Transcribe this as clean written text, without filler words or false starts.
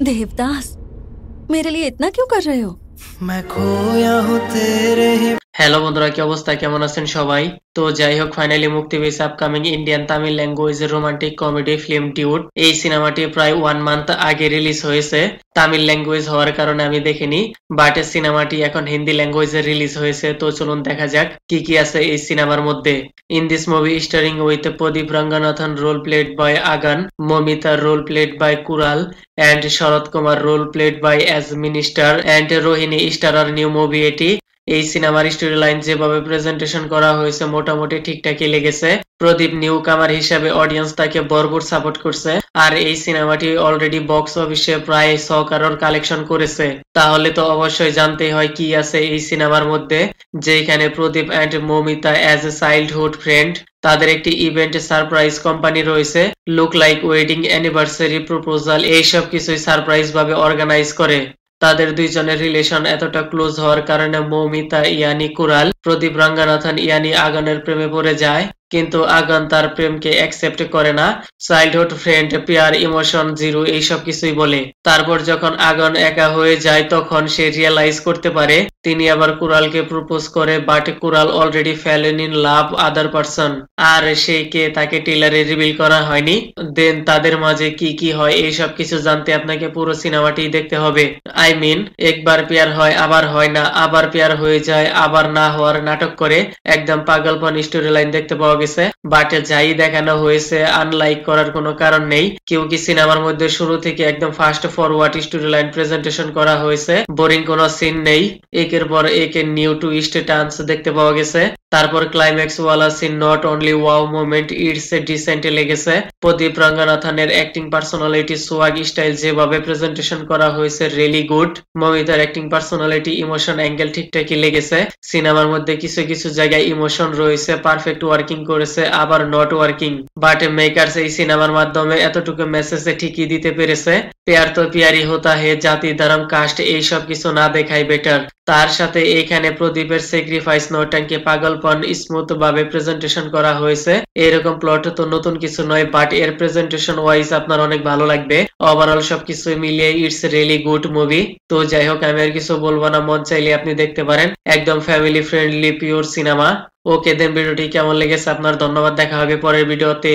देवदास, मेरे लिए इतना क्यों कर रहे हो? मैं खोया हूँ तेरे ही। হ্যালো বন্ধুরা, কি অবস্থা, কেমন আছেন সবাই? তো যাই হোক, ফাইনালি মুক্তি পেয়েছে আপকামিং ইন্ডিয়ান তামিল ল্যাঙ্গুয়েজের রোমান্টিক কমেডি ফিল্ম ডিউড। এই সিনেমাটি প্রায় 1 মান্থ আগে রিলিজ হয়েছে। তামিল ল্যাঙ্গুয়েজ হওয়ার কারণে আমি দেখিনি, বাট সিনেমাটি এখন হিন্দি ল্যাঙ্গুয়েজে রিলিজ হয়েছে। তো চলুন দেখা যাক কি কি আছে এই সিনেমার মধ্যে। In this movie starring with Pradeep Ranganathan, role played by Agan, Mamitha role played by Kural, and Sarath Kumar role played by as minister, and Rohini starrer new movie এটি। এই সিনেমার স্টোরি লাইন যেভাবে প্রেজেন্টেশন করা হয়েছে মোটামুটি ঠিকঠাকই লেগেছে। প্রদীপ নিউ কামার হিসাবে অডিয়েন্স তাকে ভরপুর সাপোর্ট করছে, আর এই সিনেমাটি অলরেডি বক্স অফিসে প্রায় 100 কারোর কালেকশন করেছে। তাহলে তো অবশ্যই জানতেই হয় কি আছে এই সিনেমার মধ্যে, যেখানে Pradeep and Mamitha as a childhood friend, তাদের একটি ইভেন্ট সারপ্রাইজ কোম্পানি রয়েছে, look like wedding anniversary proposal, এইসব কিছুই সারপ্রাইজ ভাবে অর্গানাইজ করে। তাদের দুইজনের রিলেশন এতটা ক্লোজ হওয়ার কারণে মৌমিতা ইয়ানি কুরাল প্রদীপ রঙ্গনাথন ইয়ানি আগানের প্রেমে পড়ে যায়, কিন্তু আগান তার প্রেমকে অ্যাকসেপ্ট করে না। Childhood friend, pair, emotion zero, এইসব কিছুই বলে। তারপর যখন আগান একা হয়ে যায় তখন সে রিয়েলাইজ করতে পারে, তিনি আবার কুরালকে প্রপোজ করে, but Kural already fallen in love other person, আর সে কে তাকে টেইলারে রিভিল করা হয়নি। দেন তাদের মাঝে কি কি হয় এইসব কিছু জানতে আপনাকে পুরো সিনেমাটি দেখতে হবে। আই মিন, একবার পেয়ার হয়, আবার হয় না, আবার পেয়ার হয়ে যায়, আবার না হওয়ার নাটক করে, একদম পাগলপন স্টোরি লাইন দেখতে পাওয়া গেছে। বাট যাই দেখানো হয়েছে আনলাইক করার কোনো কারণ নেই, কি সিনেমার মধ্যে শুরু থেকে একদম fast forward story line presentation করা হয়েছে। বোরিং কোনো সিন নেই, একের পর এক নিউ টুইস্ট টার্নস দেখতে পাওয়া গেছে। তারপর ক্লাইম্যাক্স ওয়ালা scene not only wow moment, it's decent লেগেছে। প্রদীপ রঙ্গনাথনের অ্যাক্টিং পার্সোনালিটি, সোয়াগ স্টাইল যেভাবে প্রেজেন্টেশন করা হয়েছে রিয়েলি গুড। মমিতার অ্যাক্টিং পার্সোনালিটি, ইমোশন অ্যাঙ্গেল ঠিকঠাকই লেগেছে। সিনেমার মধ্যে কিছু কিছু জায়গায় ইমোশন রয়েছে, পারফেক্ট ওয়ার্কিং করেছে, আবার নট ওয়ার্কিং, বাট মেকার্স এই সিনেমার মাধ্যমে এতটুকু মেসেজ ঠিকই দিতে পেরেছে। পেয়ার তো পেয়ারি হতা হে, জাতি ধর্ম কাস্ট এইসব কিছু না দেখাই বেটার। তার সাথে এখানে প্রদীপের স্যাক্রিফাইস, নৌটাঙ্কি, পাগলপন স্মুথ ভাবে প্রেজেন্টেশন করা হয়েছে। এরকম প্লট তো নতুন কিছু নয়, বাট এর প্রেজেন্টেশন ওয়াইজ আপনার অনেক ভালো লাগবে। ওভারঅল সবকিছু মিলিয়ে ইটস রিয়েলি গুড মুভি। তো যাই হোক, আমি আর কিছু বলবো না, মন চাইলে আপনি দেখতে পারেন, একদম ফ্যামিলি ফ্রেন্ডলি পিওর সিনেমা। ওকে দেন, ভিডিওটি কেমন লেগেছে আপনার? ধন্যবাদ, দেখা হবে পরের ভিডিওতে।